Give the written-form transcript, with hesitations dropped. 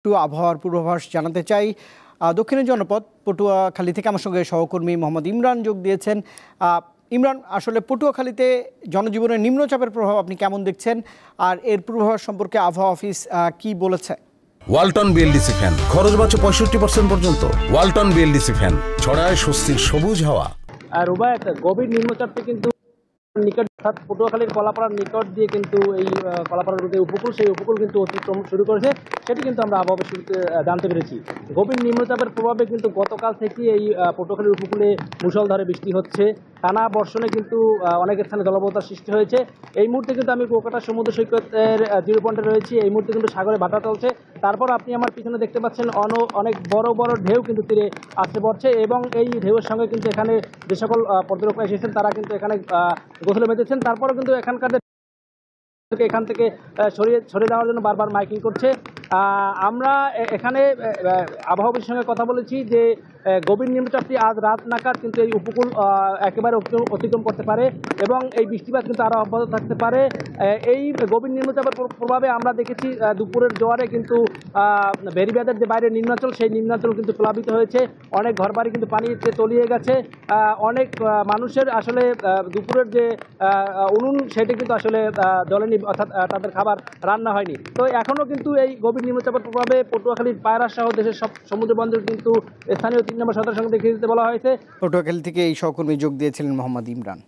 একটু আবহাওয়ার পূর্বাভাস জানাতে চাই। দক্ষিণের জনপদ পটুয়াখালী থেকে আমার সঙ্গে সহকর্মী মোহাম্মদ ইমরান যোগ দিয়েছেন। ইমরান, আসলে পটুয়াখালীতে জনজীবনের নিম্নচাপের প্রভাব আপনি কেমন দেখছেন, আর এর পূর্বাভাস সম্পর্কে আবহাওয়া অফিস কি বলেছে? ওয়ালটন বিএলডিসি ফ্যান খরচ বাঁচে 65% পর্যন্ত। ওয়ালটন বিএলডিসি ফ্যান ছড়ায় স্বস্তির সবুজ হাওয়া। আর রুবায়েত, গভীর নিম্নচাপটি কিন্তু নিকট অর্থাৎ পটুয়াখালীর কলাপাড়ার নিকট দিয়ে কিন্তু এই কলাপাড়ার যে উপকূল, সেই উপকূল কিন্তু অতিক্রম শুরু করেছে। সেটি কিন্তু আমরা আবহাওয়া শুরুতে জানতে পেরেছি। গভীর নিম্নচাপের প্রভাবে কিন্তু গতকাল থেকে এই পটুয়াখালীর উপকূলে মুষলধারে বৃষ্টি হচ্ছে। টানা বর্ষণে কিন্তু অনেক স্থানে জলবদ্ধতার সৃষ্টি হয়েছে। এই মুহূর্তে কিন্তু আমি কুয়াকাটা সমুদ্র সৈকতের 0 পয়েন্টে রয়েছি। এই মুহূর্তে কিন্তু সাগরে ভাটা চলছে। তারপর আপনি আমার পিছনে দেখতে পাচ্ছেন অনেক বড় বড় ঢেউ কিন্তু তীরে আসতে পড়ছে, এবং এই ঢেউয়ের সঙ্গে কিন্তু এখানে যে সকল পর্যটকরা এসেছেন তারা কিন্তু এখানে গোসলে মেতেছেন। তারপরেও কিন্তু এখানকার এখান থেকে সরে যাওয়ার জন্য বারবার মাইকিং করছে। আমরা এখানে আবহাওয়া অফিসের সঙ্গে কথা বলেছি যে গভীর নিম্নচাপটি আজ রাত নাগাদ কিন্তু এই উপকূল একেবারে অতিক্রম করতে পারে, এবং এই বৃষ্টিপাত কিন্তু আরও অব্যাহত থাকতে পারে। এই গভীর নিম্নচাপের প্রভাবে আমরা দেখেছি দুপুরের জোয়ারে কিন্তু বেরিবাঁধের যে বাইরের নিম্নাঞ্চল, সেই নিম্নাঞ্চল কিন্তু প্লাবিত হয়েছে। অনেক ঘরবাড়ি কিন্তু পানিতে তলিয়ে গেছে। অনেক মানুষের আসলে দুপুরের যে উনুন, সেটি কিন্তু আসলে জ্বলেনি, অর্থাৎ তাদের খাবার রান্না হয়নি। তো এখনও কিন্তু এই গভীর নিম্নচাপের প্রভাবে পটুয়াখালীর পায়রা সহ দেশের সব সমুদ্র বন্দর কিন্তু স্থানীয় 3 নম্বর সতর্ক সংকেত দেখিয়ে দিতে বলা হয়েছে। পটুয়াখালী থেকে এই সহকর্মী যোগ দিয়েছিলেন মোহাম্মদ ইমরান।